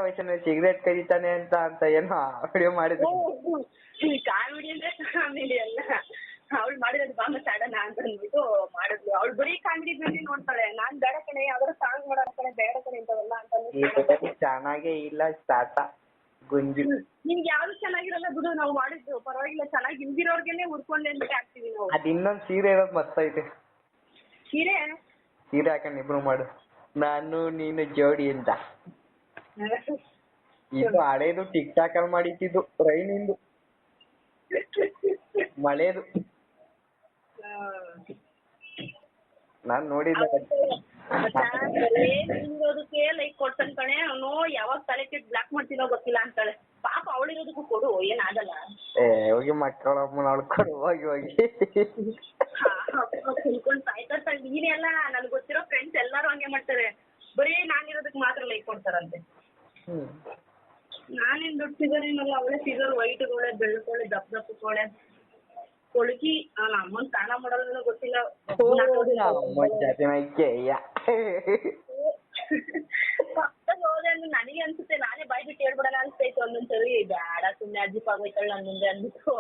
ವಯಸ್ಸಿನಲ್ಲಿ ಸಿಗರೇಟ್ ಕದೀತಾನೆ ಅಂತ ಏನೋ ವಿಡಿಯೋ ಮಾಡಿದ್ರು. ಕಾಮಿಡಿ ಅಂದ್ರೆ ಕಾಮಿಡಿ ಅಲ್ಲ, ಅವಳು ಮಾಡಿರೋದು ಬಾಂಬ ಸಾಡೋಣ ಅಂತ ಅಂದ್ಬಿಟ್ಟು ಮಾಡಿದ್ಲು. ಅವಳು ಬರೀ ಕಾಮಿಡಿ ಬಿಡಿ ನೋಡ್ತಾಳೆ. ನಾನ್ ಬೇಡ ಕಣೆ ಯಾವ್ದಾರು ಸಾಂಗ್ ಮಾಡೋ ಕಣೆ, ಬೇಡ ಕಣೆ ಇಂಥವೆಲ್ಲ ಅಂತ. ಚೆನ್ನಾಗೇ ಇಲ್ಲ ಸ್ಟಾರ್ಟ ಗುಂಜಿ. ನಿಮ್ಗೆ ಯಾವ್ದು ಚೆನ್ನಾಗಿರಲ್ಲ ಬಿಡು, ನಾವು ಮಾಡಿದ್ದು ಪರವಾಗಿಲ್ಲ. ಚೆನ್ನಾಗಿ ಹಿಂದಿರೋರ್ಗೆನೆ ಹುಡ್ಕೊಂಡೆ ಅಂತ ಹಾಕ್ತಿವಿ ನಾವು. ಅದ್ ಇನ್ನೊಂದ್ ಸೀರೆ ಇರೋದ್ ಮಸ್ತ್ ಐತೆ. ಸೀರೆ ಹಾಕೊಂಡ್ ಇಬ್ರು ಮಾಡು, ನಾನು ನೀನು ಜೋಡಿ ಅಂತ. ಇದು ಹಳೇದು ಟಿಕ್ ಟಾಕ್ ಅಲ್ಲಿ ಮಾಡಿದ್ದು, ರೈನಿಂದು ಮಳೆದು. ನಾನ್ ನೋಡಿದ್ದೆ. ಇರೋದಕ್ಕೆ ಲೈಕ್ ಕೊಡ್ತಾನೆ ಕಣೆ ಅವನು. ಯಾವಾಗ ತಲೆ ಕೆಟ್ಟು ಬ್ಲಾಕ್ ಮಾಡ್ತೀನೋ ಗೊತ್ತಿಲ್ಲ ಅಂತಾಳೆ. ಪಾಪ ಅವಳಿರೋದಕ್ಕೂ ಕೊಡು, ಏನಾಗಲ್ಲ. ಹೋಗಿ ಮಕ್ಕಳಮ್ಮ ನೋಡ್ಕೊಂಡು ಹೋಗಿ ಕುಲ್ಕೊಂಡ್ ಸಾಯ್ತಾರೆ. ನೀನೇ ಅಲ್ಲ, ನನ್ಗೆ ಗೊತ್ತಿರೋ ಫ್ರೆಂಡ್ಸ್ ಎಲ್ಲಾರು ಹಂಗೆ ಮಾಡ್ತಾರೆ. ಬರೀ ನಾನಿರೋದಕ್ಕೆ ಮಾತ್ರ ಲೈಕ್ ಕೊಡ್ತಾರಂತೆ. ನಾನೇನ್ ದೊಡ್ಡ ಫಿಗರ್ ಏನಲ್ಲ, ಅವಳೆ ಫಿಗರ್ ವೈಟ್ ಗೋಳೆ, ಬೆಳ್ಕೋಳೆ, ದಪ್ಪ ಕೋಳೆ, ಕೊಳಕಿ. ಅಮ್ಮನ್ ಸ್ನಾನ ಮಾಡೋದನ್ನ ಗೊತ್ತಿಲ್ಲ. ಹೋದೆ ಅಂದ್ರೆ ನನಗೆ ಅನ್ಸುತ್ತೆ, ನಾನೇ ಬಾಯ್ ಬಿಟ್ಟು ಹೇಳ್ಬಿಡೋಣ ಅನ್ಸ್ತೈತೆ ಒಂದೊಂದ್ಸರಿ. ಬೇಡ ಸುಮ್ನೆ ಅಜ್ಜಿಪ್ ಆಗೋಯ್ತಾಳ ನನ್ ಮುಂದೆ ಅಂದ್ಬಿಟ್ಟು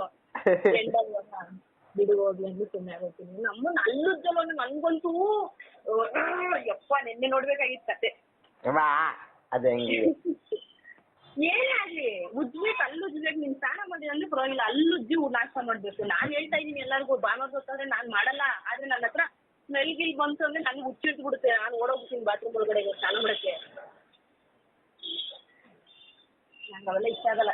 ಬಿಡು ಹೋಗ್ಲಿ ಅಂದ್ಬಿಟ್ಟು ಸುಮ್ನೆ ಆಗೋಗ್ತೀನಿ. ನಮ್ಮನ್ನ ಅಲ್ಲುಜ್ಜಲ್ಲ ನನ್ಗಂತೂ ಯಪ್ಪ ನೆನ್ನೆ ನೋಡ್ಬೇಕಾಗಿತ್ತು ಕತೆ. ಏನೇ ಆಗ್ಲಿ ಉಜ್ಬೇಕು, ಅಲ್ಲುಜ್ಬೇಕು. ನಿನ್ ಸ್ನಾನ ಮಾಡಿದ್ರೆ ಅಂದ್ರೆ ಪರವಾಗಿಲ್ಲ, ಅಲ್ಲುಜ್ಜಿ ನಾಷ್ಟ ಮಾಡ್ಬೇಕು. ನಾನ್ ಹೇಳ್ತಾ ಇದೀನಿ ಎಲ್ಲರಿಗೂ, ಭಾನುವಾರ ಗೊತ್ತಾದ್ರೆ ನಾನ್ ಮಾಡಲ್ಲ. ಆದ್ರೆ ನನ್ನ ಹತ್ರ ಸ್ಮೆಲ್ ಗಿಲ್ ಬಂತು ಅಂದ್ರೆ ನನ್ಗೆ ಹುಚ್ಚಿಡ್ತು ಬಿಡುತ್ತೆ. ನಾನು ಓಡೋಗ್ತೀನಿ ಬಾತ್ರೂಮ್ ಒಳಗಡೆ ಸ್ನಾನ ಮಾಡಕ್ಕೆ. ನಂಗೆ ಅವೆಲ್ಲ ಇಷ್ಟ ಆಗಲ್ಲ.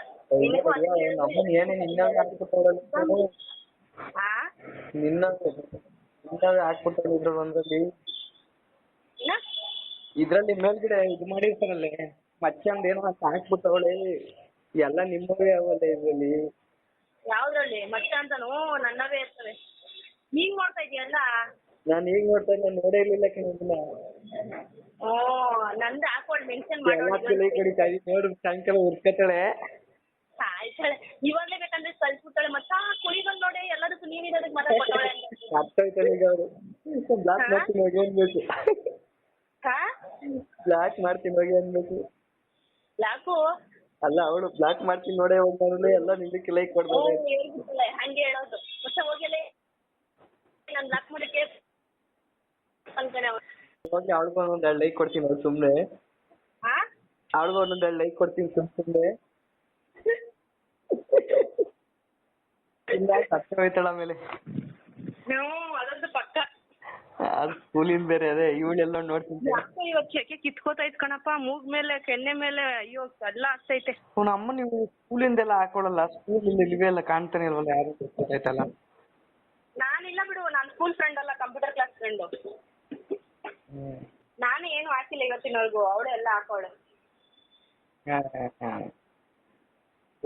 ಇದ್ರಲ್ಲಿ ಮೇಲ್ಗಡೆ ಇದು ಮಾಡಿರ್ತಾರಲ್ಲೇ ಮಚ್ಚಂದ ಏನೋ ಹಾಕ್ಬಿಟ್ಟವಳೆ, ಎಲ್ಲ ನಿಮ್ಮವೇ ಅವಲ್ಲ ಇದ್ರಲ್ಲಿ. ಯಾವ್ದ್ರಲ್ಲಿ ಮಚ್ಚ ಅಂತಾನು ನನ್ನವೇ ಇರ್ತವೆ. ನೀನ್ ನೋಡ್ತಾ ಇದೀಯಲ್ಲ? ನಾನು ಈಗ ನೋಡ್ತಾ ಇದ್ದೆ, ನೋಡೇ ಇರ್ಲಿಲ್ಲ ಕಣ. ನಂದು ಹಾಕೊಂಡು ಮೆನ್ಷನ್ ಮಾಡೋದು ನೋಡು, ಸಾಯಂಕಾಲ ಉರ್ಕತಾಳೆ. ಆಯ್ತಾಳೆ, ಇವಾಗ್ಲೇ ಬೇಕಂದ್ರೆ ಕಳ್ಸ್ಬಿಡ್ತಾಳೆ. ಮತ್ತ ಕುಳಿಗಳು ನೋಡಿ ಎಲ್ಲದಕ್ಕೂ ನೀನಿರೋದಕ್ಕೆ ಮಾತಾಡ್ಕೊತಾಳೆ. ಬ್ಲಾಕ್ ಮಾಡ್ತೀನಿ ಹೋಗಿ ಅನ್ಬೇಕು. ಬ್ಲಾಕ್ ಮಾಡ್ತೀನಿ ಹೋಗಿ ಅನ್ಬೇಕು. ಬ್ಲಾಕು ಅಲ್ಲ, ಅವಳು ಬ್ಲಾಕ್ ಮಾಡ್ತೀನಿ ನೋಡೇ ಹೋಗ್ಬಾರಲ್ಲ, ಎಲ್ಲ ನಿಂದಕ್ಕೆ ಲೈಕ್ ಕೊಡ್ಬೋದು. ಹಂಗೆ ಹೇಳೋದು. ಮತ್ತೆ ಹೋಗಿಲ್ಲ ನಾನು ಬ್ಲಾಕ್ ಮಾಡಕ್ಕೆ ಹೋಗಿ ಅವಳಿಗೂ ಒಂದೊಂದು 2 ಲೈಕ್ ಕೊಡ್ತೀನಿ ಅವ್ರು ಸುಮ್ನೆ. ಅವಳಿಗೂ ಒಂದೊಂದು 2 ಲೈಕ್ ಕೊಡ್ತೀನಿ ಸುಮ್ನೆ. ಸತ್ತ ಹೋಯ್ತಾಳ ಆಮೇಲೆ. ಅದಂತೂ ಪಕ್ಕ. ಅದು ಸ್ಕೂಲಿಂದ ಬೇರೆ ಅದೇ ಇವಳೆಲ್ಲ ನೋಡ್ತೀನಿ. ಇವತ್ತು ಚೆಕ್ಕೆ ಕಿತ್ಕೋತೈತ್ ಕಣಪ್ಪ, ಮೂಗ್ ಮೇಲೆ ಕೆನ್ನೆ ಮೇಲೆ. ಅಯ್ಯೋ ಎಲ್ಲ ಆಗ್ತೈತೆ. ಅಮ್ಮ ನೀವು ಸ್ಕೂಲಿಂದೆಲ್ಲ ಹಾಕೊಳಲ್ಲ? ಸ್ಕೂಲಿಂದ ಇವೆಲ್ಲ ಕಾಣ್ತಾನೆ ಇಲ್ವಲ್ಲ, ಯಾರು ಗೊತ್ತಾಯ್ತಲ್ಲ. ನಾನಿಲ್ಲ ಬಿಡು, ನಾನು ಸ್ಕೂಲ್ ಫ್ರೆಂಡ್ ಅಲ್ಲ, ಕಂಪ್ಯೂಟರ್ ಕ್ಲಾಸ್ ಫ್ರೆಂಡು. ನಾನು ಏನು ಹಾಕಿಲ್ಲ ಇವತ್ತಿನವರೆಗೂ, ಅವಳು ಎಲ್ಲ ಹಾಕೋಳೆ.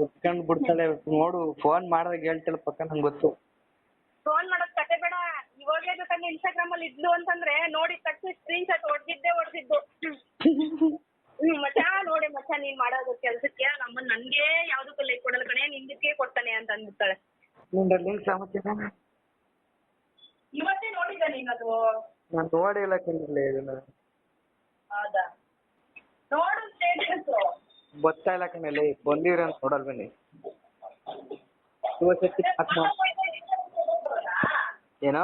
ಉತ್ಕೊಂಡ್ ಬಿಡ್ತಾಳೆ ನೋಡು. ಫೋನ್ ಮಾಡಿದಾಗ ಹೇಳ್ತಾಳೆ ಪಕ್ಕ, ನಂಗೆ ಗೊತ್ತು. ಫೋನ್ ಮಾಡೋದ್ ಕತೆ ಬೇಡ, ಇವಾಗಲೇ ಬೇಕಂದ್ರೆ ಇನ್ಸ್ಟಾಗ್ರಾಮ್ ಅಲ್ಲಿ ಇದ್ಲು ಅಂತಂದ್ರೆ ನೋಡಿ ತಕ್ಷಣ ಸ್ಕ್ರೀನ್ ಶಾಟ್ ಹೊಡೆದಿದ್ದು. ಮಚ್ಚಾ ನೋಡಿ ಮಚ್ಚಾ, ನೀನ್ ಮಾಡೋದು ಕೆಲ್ಸಕ್ಕೆ ನಮ್ಮನ್ನ ನನ್ಗೆ ಯಾವ್ದಕ್ಕೂ ಲೈಕ್ ಕೊಡಲ್ಲ ಕಣೆ, ನಿಂದಕ್ಕೆ ಕೊಡ್ತಾನೆ ಅಂತ ಅಂದ್ಬಿಡ್ತಾಳೆ. ಇವತ್ತೇ ನೋಡಿದ್ದ ನೀನದು? ನಾನು ನೋಡಿಲ್ಲ ಕಣ್ಣಿಲ್ಲ ಇದನ್ನ. ಹೌದಾ? ನೋಡು ಸ್ಟೇಟಸ್. ಗೊತ್ತಾ ಇಲ್ಲ ಕಣ್ಣಲ್ಲಿ ಬಂದಿರ ಅಂತ ನೋಡಲ್ ಬನ್ನಿ. ಏನೋ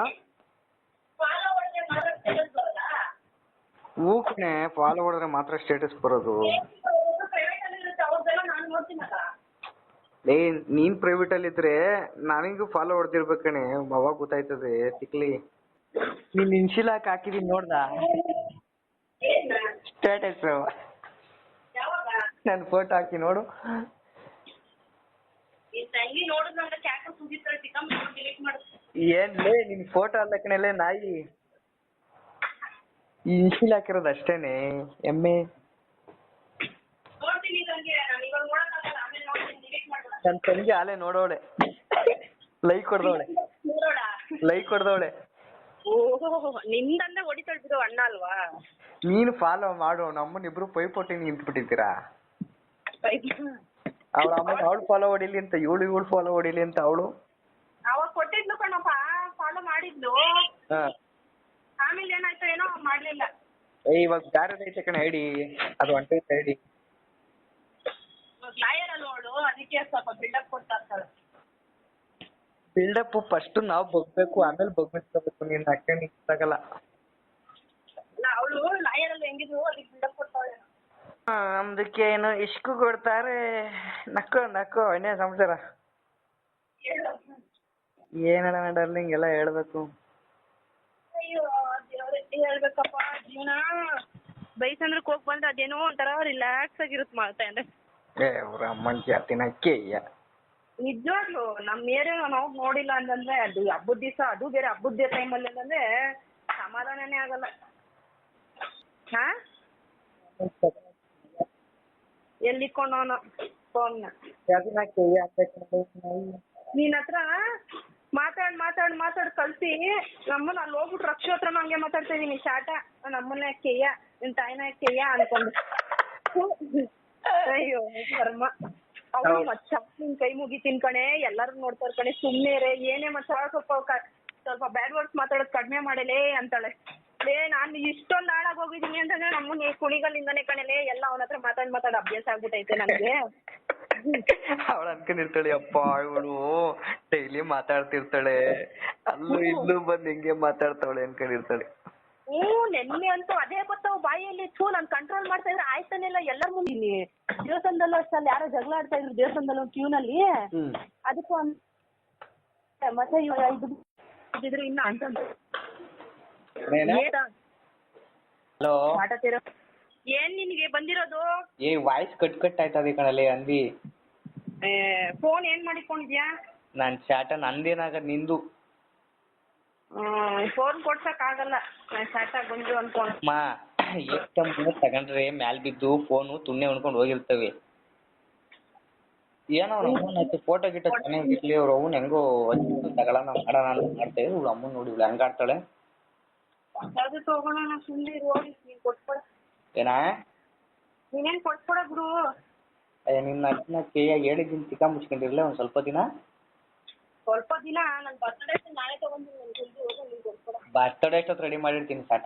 ಹೂ ಕಣೆ, ಫಾಲೋ ಮಾಡಿದ್ರೆ ಮಾತ್ರ ಸ್ಟೇಟಸ್ ಬರೋದು. ನೀನ್ ಪ್ರೈವೇಟ್ ಅಲ್ಲಿ ಇದ್ರೆ ನನಗೂ ಫಾಲೋ ಹೊಡೆದಿರ್ಬೇಕು ಕಣೆ, ಅವಾಗ ಗೊತ್ತಾಯ್ತದೆ ತಿಕ್ಲಿ. ನೀನ್ ಇನ್ಶಿಲಾಕ್ ಹಾಕಿದೀನಿ ನೋಡ್ದ ಸ್ಟೇಟಸ್? ನನ್ ಫೋಟೋ ಹಾಕಿ ನೋಡು. ಏನ್ಲೇ ನಿನ್ ಫೋಟೋ ಅಲ್ಲ ಕಣಲೆ ನಾಯಿ, ಇನ್ಶಿಲ್ ಹಾಕಿರೋದು ಅಷ್ಟೇನೆ. ಎಮ್ಮೆ ನನ್ ತಂಗಿ ಆಲೆ ನೋಡೋಳೆ, ಲೈಕ್ ಕೊಡ್ದವಳೆ. ನಿಂದಂದ್ರೆ ಹೊಡಿತಾಳ್ ಬಿಡು, ಅಣ್ಣ ಅಲ್ವಾ? ನೀನು ಫಾಲೋ ಮಾಡು, ನಮ್ಮನ್ನಿಬ್ರು ಪೈಪೋಟಿ ನಿಂತ್ಬಿಟ್ಟಿದ್ದೀರಾ. ಅವಳು ಫಾಲೋ ಹೊಡಿಲಿ ಅಂತ ಇವಳು ಫಾಲೋ ಹೊಡಿಲಿ ಅಂತ ಅವಳು ಅವಾಗ ಕೊಟ್ಟಿದ್ಲು ಕಣಪ್ಪ, ಫಾಲೋ ಮಾಡಿದ್ಲು. ಆಮೇಲೆ ಏನಾಯ್ತು ಏನೋ ಮಾಡ್ಲಿಲ್ಲ. ಇವಾಗ ಬೇರೆ ಐತೆ ಕಣ ಐಡಿ, ಅದು ಹೊಂಟೈತೆ ಐಡಿ. ಲಾಯರ್ ಅಲ್ಲ ಅವಳು, ಅದಕ್ಕೆ ಸ್ವಲ್ಪ ಬಿಲ್ಡಪ್ ಕೊಡ್ತಾ ಇರ್ತಾಳೆ. ಬಿಲ್ಡಪ್ ಫಸ್ಟ್ ನಾವು ಬಗ್ಬೇಕು, ಆಮೇಲೆ ಬಗ್ಗಿಸ್ಕೋಬೇಕು. ನೀನ್ ಅಕ್ಕನ ಇಷ್ಟಾಗಲ್ಲ. ಅಲ್ಲ ಅವಳು ಲಾಯರ್ ಅಲ್ಲ, ಹೆಂಗಿದ್ರು ಅದಕ್ಕೆ ಬಿಲ್ಡಪ್ ಕೊಡ್ತಾಳೆ. ನಮ್ದಕ್ಕೆ ಏನು ಇಷ್ಕು ಕೊಡ್ತಾರೆ. ನಕ್ಕೋ ನಕ್ಕೋ, ಇನ್ನೇ ಸಂಸಾರ ಏನಲ್ಲ ಡಾರ್ಲಿಂಗ್, ಎಲ್ಲ ಹೇಳ್ಬೇಕು. ಅಯ್ಯೋ ದೇವ್ರೆ, ಹೇಳ್ಬೇಕಪ್ಪ ಜೀವನ. ಬೈಸಂದ್ರಕ್ಕೆ ಹೋಗಿ ಬಂದ್ರೆ ಅದೇನೋ ಒಂಥರ ರಿಲ್ಯಾಕ್ಸ್ ಆಗಿರುತ್ತೆ ಮಾಡ್ತಾ ಅಂದ್ರೆ. ಅವ್ರ ಅಮ್ಮನ ಜಾತಿನ ಕೇಯ. ನಿಜವಾಗ್ಲು ನಮ್ಮ ಏರಿಯಾ ನಾವು ನೋಡಿಲ್ಲ ಅಂತಂದ್ರೆ, ಅದು ಹಬ್ಬದ ದಿವಸ, ಅದು ಬೇರೆ ಹಬ್ಬದ ಟೈಮಲ್ಲಿ ಅಂತಂದ್ರೆ ಸಮಾಧಾನನೇ ಆಗಲ್ಲ. ಹಾ ಎಲ್ಲಿಕೊಂಡವನು ಫೋನ್ನ ನಿನ್ನ ಹತ್ರ ಮಾತಾಡ್ ಕಳ್ಸಿ ನಮ್ಮನ್ನ ಅಲ್ಲಿ ಹೋಗ್ಬಿಟ್ಟು ರಕ್ಷ ಹತ್ರನೂ ಹಂಗೆ ಮಾತಾಡ್ತಾ ಇದೀನಿ. ಶಾಟ ನಮ್ಮನ್ನ ಕೆಯ್ಯ, ನಿನ್ ತಾಯಿನ ಕೆಯ್ಯ ಅನ್ಕೊಂಡು. ಅಯ್ಯೋ ಕರ್ಮ. ಅವಳು ಮಚ್ಚ ನಿನ್ ಕೈ ಮುಗಿತೀನಿ ಕಣೆ, ಎಲ್ಲರೂ ನೋಡ್ತಾರ ಕಣೆ, ಸುಮ್ಮನೆ ರೇ, ಏನೇ ಮಚ್ಚ ಸ್ವಲ್ಪ ಬ್ಯಾಡ್ ವರ್ಡ್ಸ್ ಮಾತಾಡೋದು ಕಡಿಮೆ ಮಾಡಲೇ ಅಂತಾಳೆ. ಲೇ ನಾನು ಇಷ್ಟೊಂದು ಹಾಳಾಗಿ ಹೋಗಿದ್ದೀನಿ ಅಂತಂದ್ರೆ ನಮ್ಮನ್ನ ಕುಣಿಗಲ್ಲಿಂದಾನೆ ಕಣಲೆ, ಎಲ್ಲ ಅವನ ಹತ್ರ ಮಾತಾಡ್ ಅಭ್ಯಾಸ ಆಗ್ಬಿಟ್ಟೈತೆ ನನಗೆ. ಅವಳು ಅನ್ಕೊಂಡಿರ್ತಾಳೆ, ಅಪ್ಪ ಇವಳು ಡೈಲಿ ಮಾತಾಡ್ತಿರ್ತಾಳೆ, ಅಲ್ಲೂ ಇಲ್ಲೂ ಬಂದು ಹಿಂಗೆ ಮಾತಾಡ್ತಾವಳೆ ಅನ್ಕೊಂಡಿರ್ತಾಳೆ. ನೆನ್ನೆ ಅಂತೂ ಅದೇ ಗೊತ್ತಾವು ಬಾಯಲ್ಲಿ ನಾನು ಕಂಟ್ರೋಲ್ ಮಾಡ್ತಾ ಇದ್ರೆ ಆಯ್ತಾನಿಲ್ಲ. ಎಲ್ಲರ ಮುಂದೆ ಇಲ್ಲಿ ದೇವಸ್ಥಾನದಲ್ಲೂ ಅಷ್ಟಲ್ಲಿ ಯಾರೋ ಜಗಳ ಆಡ್ತಾ ಇದ್ರು ದೇವಸ್ಥಾನದಲ್ಲಿ ಕ್ಯೂನಲ್ಲಿ. ಅದಕ್ಕೂ ಮತ್ತೆ ಇದ್ರು ಇನ್ನ ಅಂತಂದ್ರು. ಹಲೋ, ಏನ್ ನಿನ್ಗೆ ಬಂದಿರೋದು? ವಾಯ್ಸ್ ಕಟ್ ಆಯ್ತದೆ ಕಣಲೆ ಅಂದಿ. ಫೋನ್ ಏನ್ ಮಾಡಿಕೊಂಡಿದ್ಯಾ? ನಾನ್ ಚಾಟ ನಂದೇನಾಗದ್ ನಿಂದು. ಫೋನ್ ಕೊಡ್ಸಕ್ ಆಗಲ್ಲ, ಚಾಟ ಬಂದು ಅನ್ಕೊಂಡು. ತಗೊಂಡ್ರೆ ಮ್ಯಾಲ್ ಬಿದ್ದು ಫೋನು ತುಣ್ಣೆ ಉಣ್ಕೊಂಡು ಹೋಗಿರ್ತವೆ. ಏನೋ ಅವ್ನ ಫೋಟೋ ಗಿಟ ಚೆನ್ನಾಗಿರ್ಲಿ, ಅವ್ರ ಅವ್ನ ಹೆಂಗೋ ತಗೊಳ್ಳೋಣ ಮಾಡೋಣ ಅಂತ ಮಾಡ್ತಾ ಇದ್ರು. ಅಮ್ಮನ್ ನೋಡಿ ಇವಳು ಹೆಂಗ ಆಡ್ತಾಳೆ. ಅದು ತಗೋಣ ಸುಮ್ಮನೆ ಹೋಗಿ, ನೀನ್ ಕೊಟ್ಕೊಡ. ಏನಾ ನೀನೇನ್ ಕೊಟ್ಕೊಡ ಬಿಡು. ನಿನ್ನ ಅಜ್ಜನ ಹೇಳಿದ್ದೀನಿ, ಚಿಕ್ಕ ಮುಚ್ಕೊಂಡಿರ್ಲಿಲ್ಲ ಒಂದ್ ಸ್ವಲ್ಪ ದಿನ. ನನ್ ಬರ್ತಡೇ ನಾಳೆ ತಗೊಂಡು ಬರ್ತಡೇ ಎಷ್ಟೊತ್ತು ರೆಡಿ ಮಾಡಿರ್ತೀನಿ ಸಾಟ.